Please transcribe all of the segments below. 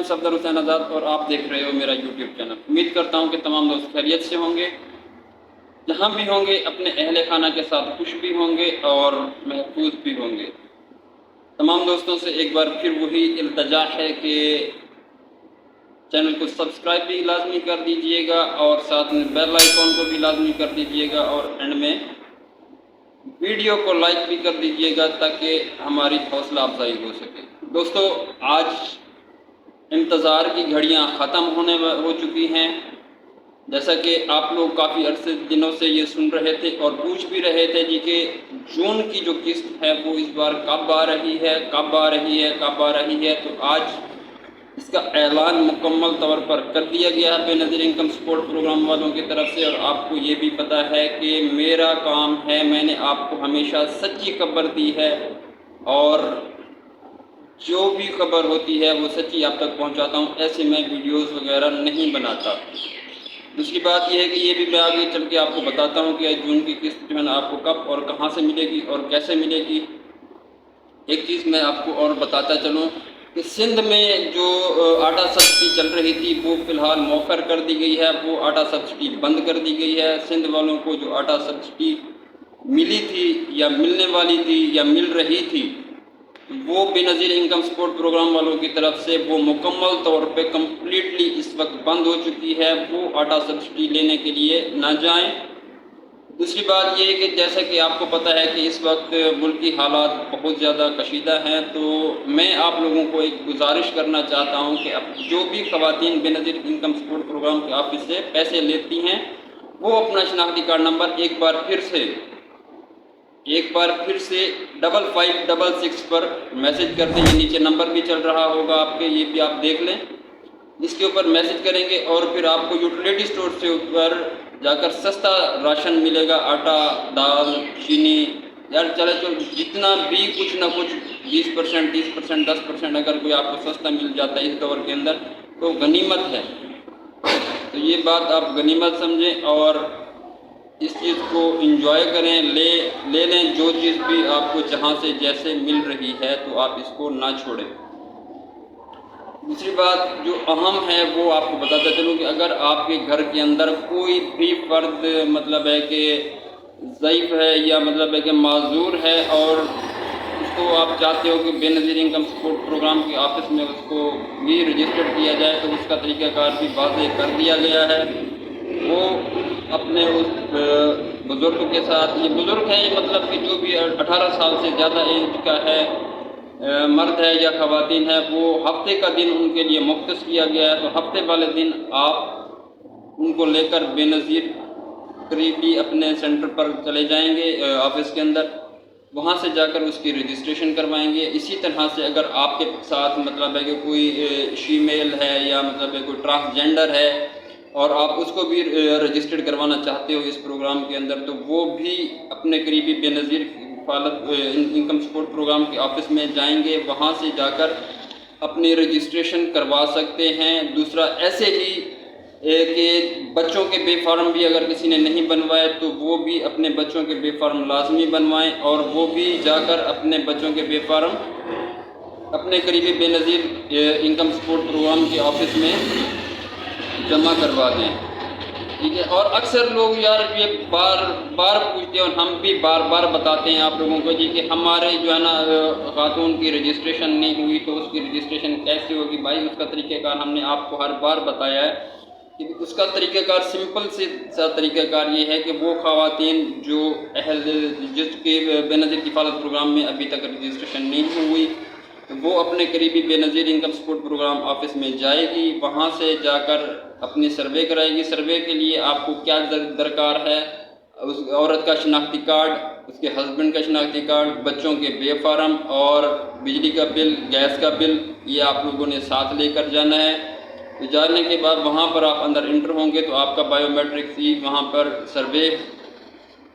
صفدر حسین آزاد اور آپ دیکھ رہے ہو میرا یوٹیوب چینل۔ امید کرتا ہوں کہ تمام دوست خیریت سے ہوں گے، جہاں بھی ہوں گے اپنے اہل خانہ کے ساتھ خوش بھی ہوں گے اور محفوظ بھی ہوں گے۔ تمام دوستوں سے ایک بار پھر وہی التجا ہے کہ چینل کو سبسکرائب بھی لازمی کر دیجئے گا اور ساتھ میں بیل آئیکن کو بھی لازمی کر دیجئے گا اور اینڈ میں ویڈیو کو لائک بھی کر دیجئے گا تاکہ ہماری حوصلہ افزائی ہو سکے۔ دوستو، آج انتظار کی گھڑیاں ختم ہو چکی ہیں، جیسا کہ آپ لوگ کافی عرصے دنوں سے یہ سن رہے تھے اور پوچھ بھی رہے تھے جی کہ جون کی جو قسط ہے وہ اس بار کب آ رہی ہے، کب آ رہی ہے، کب آ رہی ہے۔ تو آج اس کا اعلان مکمل طور پر کر دیا گیا ہے بے نظیر انکم سپورٹ پروگرام والوں کی طرف سے، اور آپ کو یہ بھی پتہ ہے کہ میرا کام ہے، میں نے آپ کو ہمیشہ سچی خبر دی ہے اور جو بھی خبر ہوتی ہے وہ سچی آپ تک پہنچاتا ہوں، ایسے میں ویڈیوز وغیرہ نہیں بناتا۔ دوسری بات یہ ہے کہ یہ بھی میں آگے چل کے آپ کو بتاتا ہوں کہ جون کی قسط جو ہے نا آپ کو کب اور کہاں سے ملے گی اور کیسے ملے گی۔ ایک چیز میں آپ کو اور بتاتا چلوں کہ سندھ میں جو آٹا سبسڈی چل رہی تھی وہ فی الحال مؤخر کر دی گئی ہے، وہ آٹا سبسڈی بند کر دی گئی ہے۔ سندھ والوں کو جو آٹا سبسڈی ملی تھی یا ملنے والی تھی یا مل رہی تھی، وہ بے نظیر انکم سپورٹ پروگرام والوں کی طرف سے وہ مکمل طور پہ کمپلیٹلی اس وقت بند ہو چکی ہے، وہ آٹا سبسڈی لینے کے لیے نہ جائیں۔ دوسری بات یہ ہے کہ جیسا کہ آپ کو پتہ ہے کہ اس وقت ملکی حالات بہت زیادہ کشیدہ ہیں، تو میں آپ لوگوں کو ایک گزارش کرنا چاہتا ہوں کہ اب جو بھی خواتین بے نظیر انکم سپورٹ پروگرام کے آفس سے پیسے لیتی ہیں وہ اپنا شناختی کارڈ نمبر ایک بار پھر سے 5566 پر میسج کر دیں۔ یہ نیچے نمبر بھی چل رہا ہوگا آپ کے، یہ بھی آپ دیکھ لیں، اس کے اوپر میسج کریں گے اور پھر آپ کو یوٹیلیٹی سٹور سے اوپر جا کر سستا راشن ملے گا، آٹا، دال، چینی، یار چلے تو جتنا بھی کچھ نہ کچھ 20%، 30%، 10% اگر کوئی آپ کو سستا مل جاتا ہے اس دور کے اندر تو غنیمت ہے۔ تو یہ بات آپ غنیمت سمجھیں اور اس چیز کو انجوائے کریں، لے لیں جو چیز بھی آپ کو جہاں سے جیسے مل رہی ہے تو آپ اس کو نہ چھوڑیں۔ دوسری بات جو اہم ہے وہ آپ کو بتاتا چلوں کہ اگر آپ کے گھر کے اندر کوئی بھی فرد مطلب ہے کہ ضعیف ہے یا مطلب ہے کہ معذور ہے اور اس کو آپ چاہتے ہو کہ بے نظیر انکم سپورٹ پروگرام کے آفس میں اس کو بھی رجسٹر کیا جائے، تو اس کا طریقہ کار بھی واضح کر دیا گیا ہے۔ وہ اپنے اس بزرگ کے ساتھ، یہ بزرگ ہے یہ مطلب کہ جو بھی 18 سال سے زیادہ ایج کا ہے، مرد ہے یا خواتین ہے، وہ ہفتے کا دن ان کے لیے مختص کیا گیا ہے، تو ہفتے والے دن آپ ان کو لے کر بے نظیر قریبی اپنے سینٹر پر چلے جائیں گے آفس کے اندر، وہاں سے جا کر اس کی رجسٹریشن کروائیں گے۔ اسی طرح سے اگر آپ کے ساتھ مطلب ہے کہ کوئی فیمیل ہے یا مطلب ہے کوئی ٹرانسجینڈر ہے اور آپ اس کو بھی رجسٹرڈ کروانا چاہتے ہو اس پروگرام کے اندر، تو وہ بھی اپنے قریبی بے نظیر انکم سپورٹ پروگرام کے آفس میں جائیں گے، وہاں سے جا کر اپنی رجسٹریشن کروا سکتے ہیں۔ دوسرا ایسے ہی کہ بچوں کے بے فارم بھی اگر کسی نے نہیں بنوائے تو وہ بھی اپنے بچوں کے بے فارم لازمی بنوائیں اور وہ بھی جا کر اپنے بچوں کے بے فارم اپنے قریبی بے نظیر انکم سپورٹ پروگرام کے آفس میں جمع کروا دیں، ٹھیک ہے۔ اور اکثر لوگ یار یہ بار بار پوچھتے ہیں اور ہم بھی بار بار بتاتے ہیں آپ لوگوں کو جی کہ ہمارے جو ہے نا خاتون کی رجسٹریشن نہیں ہوئی تو اس کی رجسٹریشن کیسے ہوگی؟ بھائی اس کا طریقہ کار ہم نے آپ کو ہر بار بتایا ہے کہ اس کا طریقہ کار سمپل سا طریقہ کار یہ ہے کہ وہ خواتین جو جس کے بے نظیر کفالت پروگرام میں ابھی تک رجسٹریشن نہیں ہوئی، وہ اپنے قریبی بے نظیر انکم سپورٹ پروگرام آفس میں جائے گی، وہاں سے جا کر اپنی سروے کرائے گی۔ سروے کے لیے آپ کو کیا درکار ہے؟ اس عورت کا شناختی کارڈ، اس کے ہسبینڈ کا شناختی کارڈ، بچوں کے بے فارم اور بجلی کا بل، گیس کا بل، یہ آپ لوگوں نے ساتھ لے کر جانا ہے۔ جانے کے بعد وہاں پر آپ اندر انٹر ہوں گے تو آپ کا بائیو میٹرکس ہی وہاں پر سروے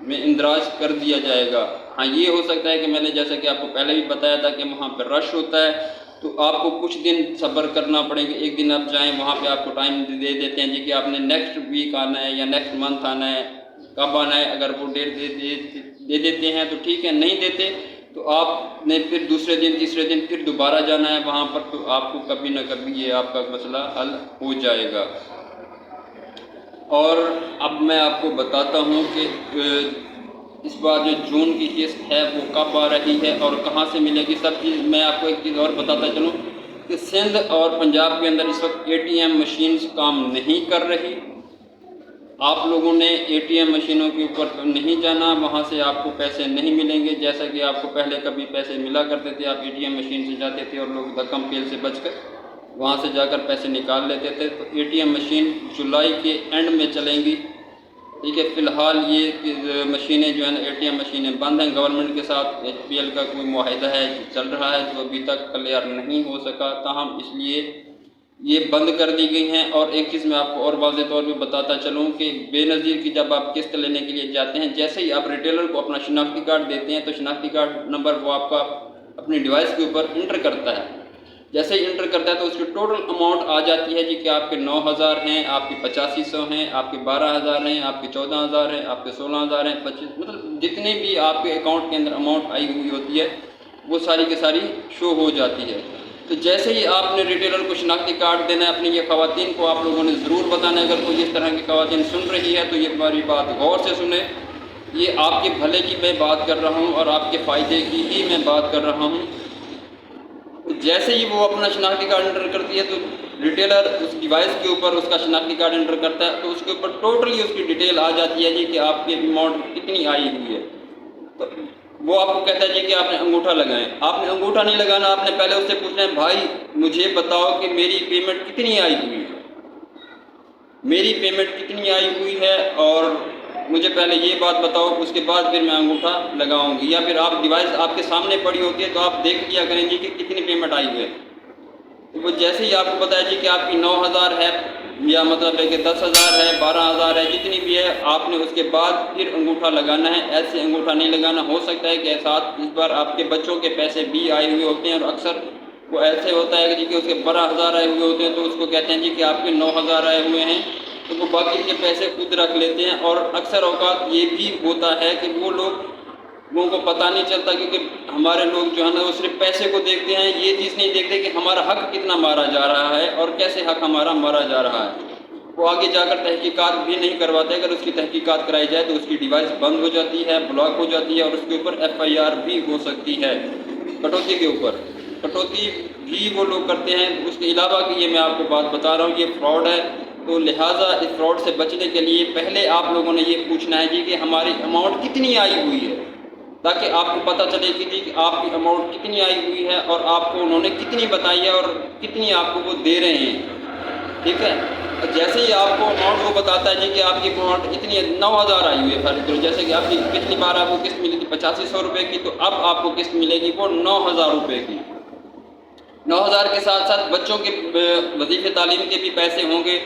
میں اندراج کر دیا جائے گا۔ ہاں یہ ہو سکتا ہے کہ میں نے جیسا کہ آپ کو پہلے بھی بتایا تھا کہ وہاں پر رش ہوتا ہے تو آپ کو کچھ دن صبر کرنا پڑے گا۔ ایک دن آپ جائیں وہاں پہ آپ کو ٹائم دے دیتے ہیں جی کہ آپ نے نیکسٹ ویک آنا ہے یا نیکسٹ منتھ آنا ہے، کب آنا ہے۔ اگر وہ ڈیٹ دے دیتے ہیں تو ٹھیک ہے، نہیں دیتے تو آپ نے پھر دوسرے دن تیسرے دن پھر دوبارہ جانا ہے وہاں پر، تو آپ کو کبھی نہ کبھی یہ آپ کا مسئلہ حل ہو جائے گا۔ اور اب میں آپ کو بتاتا ہوں کہ اس بار جو جون کی قسط ہے وہ کب آ رہی ہے اور کہاں سے ملے گی سب چیز۔ میں آپ کو ایک چیز اور بتاتا چلوں کہ سندھ اور پنجاب کے اندر اس وقت اے ٹی ایم مشینز کام نہیں کر رہی۔ آپ لوگوں نے اے ٹی ایم مشینوں کے اوپر نہیں جانا، وہاں سے آپ کو پیسے نہیں ملیں گے جیسا کہ آپ کو پہلے کبھی پیسے ملا کرتے تھے۔ آپ اے ٹی ایم مشین سے جاتے تھے اور لوگ دھکم پیل سے بچ کر وہاں سے جا کر پیسے نکال لیتے تھے۔ تو اے ٹی ایم مشین جولائی کے اینڈ میں چلیں گی، ٹھیک ہے۔ فی الحال یہ مشینیں جو ہیں اے ٹی ایم مشینیں بند ہیں۔ گورنمنٹ کے ساتھ ایچ پی ایل کا کوئی معاہدہ ہے چل رہا ہے جو ابھی تک کلیئر نہیں ہو سکا، تاہم اس لیے یہ بند کر دی گئی ہیں۔ اور ایک چیز میں آپ کو اور واضح طور پہ بتاتا چلوں کہ بے نظیر کی جب آپ قسط لینے کے لیے جاتے ہیں، جیسے ہی آپ ریٹیلر کو اپنا شناختی کارڈ دیتے ہیں تو شناختی کارڈ نمبر وہ آپ کا اپنی ڈیوائس کے اوپر انٹر کرتا ہے۔ جیسے ہی انٹر کرتا ہے تو اس کی ٹوٹل اماؤنٹ آ جاتی ہے جی کہ آپ کے 9,000 ہیں، آپ کے 8500 ہیں، آپ کے 12,000 ہیں، آپ کے 14,000 ہیں، آپ کے 16,000 ہیں، 25، مطلب جتنے بھی آپ کے اکاؤنٹ کے اندر اماؤنٹ آئی ہوئی ہوتی ہے وہ ساری کی ساری شو ہو جاتی ہے۔ تو جیسے ہی آپ نے ریٹیلر کو شناختی کارڈ دینا ہے، اپنی یہ خواتین کو آپ لوگوں نے ضرور بتانا ہے۔ اگر کوئی اس طرح کی خواتین سن رہی ہے تو یہ ہماری بات غور سے سنیں، یہ آپ کے بھلے کی میں بات کر رہا ہوں اور آپ کے فائدے کی ہی میں بات کر رہا ہوں۔ جیسے ہی وہ اپنا شناختی کارڈ انٹر کرتی ہے تو ریٹیلر اس ڈیوائس کے اوپر اس کا شناختی کارڈ انٹر کرتا ہے تو اس کے اوپر ٹوٹلی اس کی ڈیٹیل آ جاتی ہے جی کہ آپ کی اماؤنٹ کتنی آئی ہوئی ہے۔ تو وہ آپ کو کہتا ہے جی کہ آپ نے انگوٹھا لگائیں۔ آپ نے انگوٹھا نہیں لگانا، آپ نے پہلے اس سے پوچھنا ہے بھائی مجھے بتاؤ کہ میری پیمنٹ کتنی آئی ہوئی ہے، میری پیمنٹ کتنی آئی ہوئی ہے اور مجھے پہلے یہ بات بتاؤ، اس کے بعد پھر میں انگوٹھا لگاؤں گی۔ یا پھر آپ ڈیوائس آپ کے سامنے پڑی ہوتی ہے تو آپ دیکھ لیا کریں گی کہ کتنی پیمنٹ آئی ہوئی ہے۔ تو وہ جیسے ہی آپ کو بتایا جی کہ آپ کی 9,000 ہے یا مطلب ہے کہ 10,000 ہے، 12,000 ہے، جتنی بھی ہے، آپ نے اس کے بعد پھر انگوٹھا لگانا ہے۔ ایسے انگوٹھا نہیں لگانا، ہو سکتا ہے کہ ساتھ اس بار آپ کے بچوں کے پیسے بھی آئے ہوئے ہوتے ہیں اور اکثر وہ ایسے ہوتا ہے کہ اس کے 12,000 آئے ہوئے ہوتے ہیں تو اس کو کہتے ہیں جی کہ آپ کے 9,000 آئے ہوئے ہیں، تو وہ باقی کے پیسے خود رکھ لیتے ہیں۔ اور اکثر اوقات یہ بھی ہوتا ہے کہ وہ لوگوں کو پتہ نہیں چلتا، کیونکہ ہمارے لوگ جو ہے نا وہ صرف پیسے کو دیکھتے ہیں، یہ چیز نہیں دیکھتے کہ ہمارا حق کتنا مارا جا رہا ہے اور کیسے حق ہمارا مارا جا رہا ہے۔ وہ آگے جا کر تحقیقات بھی نہیں کرواتے۔ اگر اس کی تحقیقات کرائی جائے تو اس کی ڈیوائس بند ہو جاتی ہے، بلاک ہو جاتی ہے اور اس کے اوپر ایف آئی آر بھی ہو سکتی ہے کٹوتی کے اوپر۔ کٹوتی بھی وہ لوگ کرتے ہیں۔ اس کے علاوہ کہ یہ میں آپ کو بات بتا رہا ہوں یہ فراڈ ہے، تو لہٰذا اس فراڈ سے بچنے کے لیے پہلے آپ لوگوں نے یہ پوچھنا ہے جی کہ ہماری اماؤنٹ کتنی آئی ہوئی ہے، تاکہ آپ کو پتہ چلے کہ جی کہ آپ کی اماؤنٹ کتنی آئی ہوئی ہے اور آپ کو انہوں نے کتنی بتائی ہے اور کتنی آپ کو وہ دے رہے ہیں، ٹھیک ہے۔ جیسے ہی آپ کو اماؤنٹ وہ بتاتا ہے جی کہ آپ کی اماؤنٹ اتنی 9,000 آئی ہوئی ہے، فرض کرو جیسے کہ آپ کی پچھلی بار آپ کو قسط ملی تھی 8500 روپے کی، تو اب آپ کو قسط ملے گی وہ 9,000 روپے کی۔ 9,000 کے ساتھ ساتھ بچوں کے وظیفے تعلیم کے بھی پیسے ہوں گے،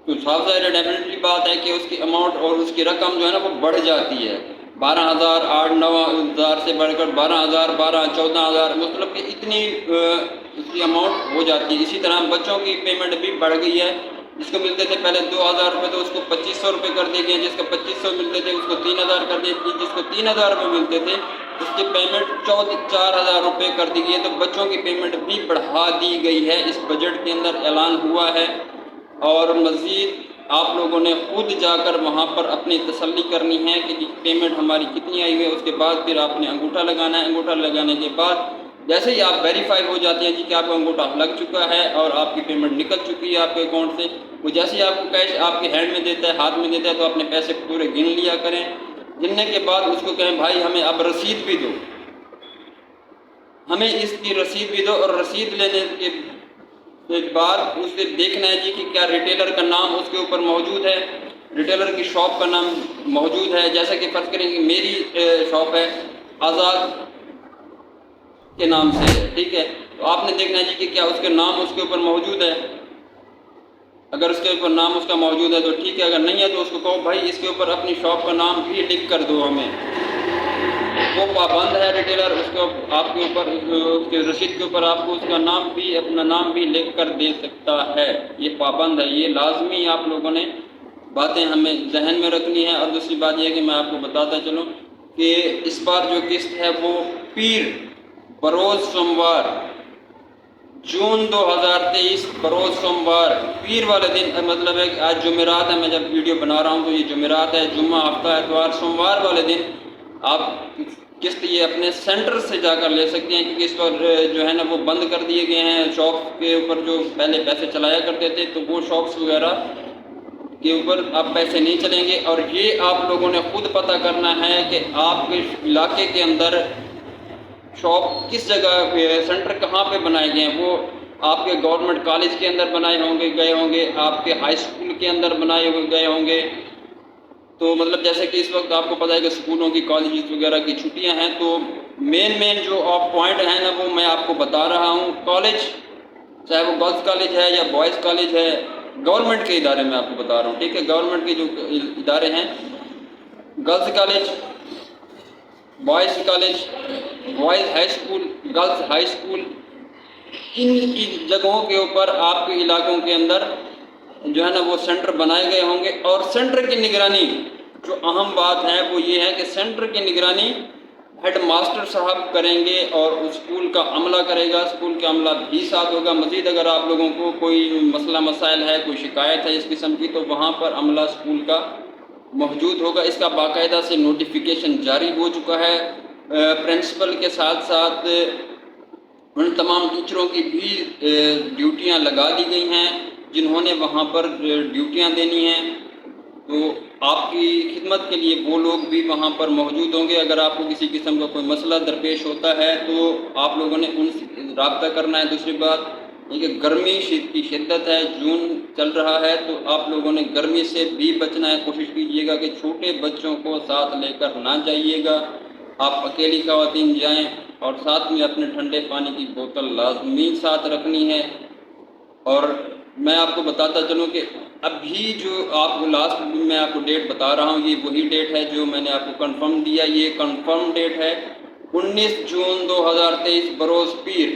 تو صاف ظاہر ہے ڈیفینیٹلی بات ہے کہ اس کی اماؤنٹ اور اس کی رقم جو ہے نا وہ بڑھ جاتی ہے۔ 12,000 8-9,000 سے بڑھ کر 12,000 14,000 مطلب کہ اتنی اس کی اماؤنٹ ہو جاتی ہے۔ اسی طرح بچوں کی پیمنٹ بھی بڑھ گئی ہے، جس کو ملتے تھے پہلے 2,000 روپے تو اس کو 2,500 روپے کر دیے گئے، جس کو 2,500 ملتے تھے اس کو 3,000 کر دیے گئے، جس کو 3,000 روپے ملتے تھے اس کی پیمنٹ 4,000 روپے کر دی گئی ہے۔ تو بچوں کی پیمنٹ بھی بڑھا دی گئی ہے، اس بجٹ کے اندر اعلان ہوا ہے۔ اور مزید آپ لوگوں نے خود جا کر وہاں پر اپنی تسلی کرنی ہے کہ پیمنٹ ہماری کتنی آئی ہوئی ہے۔ اس کے بعد پھر آپ نے انگوٹھا لگانا ہے۔ انگوٹھا لگانے کے بعد جیسے ہی آپ ویریفائی ہو جاتے ہیں جی کہ آپ کا انگوٹھا لگ چکا ہے اور آپ کی پیمنٹ نکل چکی ہے آپ کے اکاؤنٹ سے، وہ جیسے ہی آپ کو کیش آپ کے ہینڈ میں دیتا ہے، ہاتھ میں دیتا ہے، تو اپنے پیسے پورے گن لیا کریں۔ گننے کے بعد اس کو کہیں بھائی ہمیں اب رسید بھی دو، ہمیں اس کی رسید بھی دو۔ اور رسید لینے کے بعد اس سے دیکھنا ہے جی کہ کیا ریٹیلر کا نام اس کے اوپر موجود ہے، ریٹیلر کی شاپ کا نام موجود ہے۔ جیسا کہ فرض کریں کہ میری شاپ ہے آزاد کے نام سے ہے، ٹھیک ہے، تو آپ نے دیکھنا ہے جی کہ کیا اس کے نام اس کے اوپر موجود ہے۔ اگر اس کے اوپر نام اس کا موجود ہے تو ٹھیک ہے، اگر نہیں ہے تو اس کو کہو بھائی اس کے اوپر اپنی شاپ کا نام بھی لکھ کر دو ہمیں۔ وہ پابند ہے ریٹیلر، اس کو آپ کے اوپر اس کے رسید کے اوپر آپ کو اس کا نام بھی اپنا نام بھی لکھ کر دے سکتا ہے، یہ پابند ہے۔ یہ لازمی آپ لوگوں نے باتیں ہمیں ذہن میں رکھنی ہے۔ اور دوسری بات یہ ہے کہ میں آپ کو بتاتا چلوں کہ اس بار جو قسط ہے وہ پیر بروز سوموار جون 2023 بروز سوموار پیر والے دن، مطلب ہے کہ آج جمعرات ہے، میں جب ویڈیو بنا رہا ہوں تو یہ جمعرات ہے، جمعہ ہفتہ اتوار سوموار والے دن آپ قسط یہ اپنے سینٹر سے جا کر لے سکتے ہیں، کیونکہ اس پر جو ہے نا وہ بند کر دیے گئے ہیں شاپ کے اوپر، جو پہلے پیسے چلایا کرتے تھے تو وہ شاپس وغیرہ کے اوپر اب پیسے نہیں چلیں گے۔ اور یہ آپ لوگوں نے خود پتہ کرنا ہے کہ آپ کے علاقے کے اندر شاپ کس جگہ سینٹر کہاں پہ بنائے گئے ہیں، وہ آپ کے گورنمنٹ کالج کے اندر بنائے گئے ہوں گے، آپ کے ہائی اسکول کے اندر بنائے گئے ہوں گے۔ تو مطلب جیسے کہ اس وقت آپ کو پتہ ہے کہ اسکولوں کی کالجز وغیرہ کی چھٹیاں ہیں، تو مین جو آپ پوائنٹ ہیں نا وہ میں آپ کو بتا رہا ہوں۔ کالج چاہے وہ گرلز کالج ہے یا بوائز کالج ہے، گورنمنٹ کے ادارے میں آپ کو بتا رہا ہوں، ٹھیک ہے، گورنمنٹ کے جو ادارے ہیں، girls college, boys college, boys high school, girls high school, ان کی جگہوں کے اوپر آپ کے علاقوں کے اندر جو ہے نا وہ سینٹر بنائے گئے ہوں گے۔ اور سینٹر کی نگرانی، جو اہم بات ہے وہ یہ ہے کہ سینٹر کی نگرانی ہیڈ ماسٹر صاحب کریں گے اور اسکول کا عملہ کرے گا، اسکول کا عملہ بھی ساتھ ہوگا۔ مزید اگر آپ لوگوں کو کوئی مسئلہ مسائل ہے، کوئی شکایت ہے اس قسم کی، تو وہاں پر عملہ اسکول کا موجود ہوگا۔ اس کا باقاعدہ سے نوٹیفیکیشن جاری ہو چکا ہے، پرنسپل کے ساتھ ساتھ ان تمام ٹیچروں کی بھی ڈیوٹیاں لگا دی گئی ہیں جنہوں نے وہاں پر ڈیوٹیاں دینی ہیں، تو آپ کی خدمت کے لیے وہ لوگ بھی وہاں پر موجود ہوں گے۔ اگر آپ کو کسی قسم کا کوئی مسئلہ درپیش ہوتا ہے تو آپ لوگوں نے ان سے رابطہ کرنا ہے۔ دوسری بات یہ کہ گرمی کی شدت ہے، جون چل رہا ہے، تو آپ لوگوں نے گرمی سے بھی بچنا ہے۔ کوشش کیجیے گا کہ چھوٹے بچوں کو ساتھ لے کر نہ جائیے گا، آپ اکیلی خواتین جائیں، اور ساتھ میں اپنے ٹھنڈے پانی کی بوتل لازمی ساتھ رکھنی ہے۔ اور میں آپ کو بتاتا چلوں کہ ابھی جو آپ کو لاسٹ میں آپ کو ڈیٹ بتا رہا ہوں، یہ وہی ڈیٹ ہے جو میں نے آپ کو کنفرم دیا، یہ کنفرم ڈیٹ ہے 19 جون 2023 بروز پیر،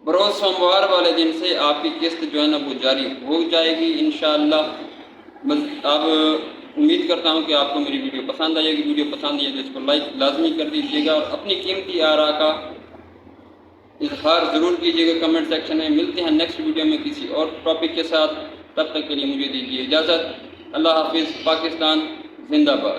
بروز سوموار والے دن سے آپ کی قسط جو ہے نا وہ جاری ہو جائے گی انشاءاللہ۔ اب امید کرتا ہوں کہ آپ کو میری ویڈیو پسند آئے گی۔ ویڈیو پسند آئے تو اس کو لائک لازمی کر دیجیے گا، اور اپنی قیمتی آراء کا اظہار ضرور کیجیے گا کمنٹ سیکشن میں۔ ملتے ہیں نیکسٹ ویڈیو میں کسی اور ٹاپک کے ساتھ، تب تک کے لیے مجھے دیجیے اجازت۔ اللہ حافظ، پاکستان زندہ باد۔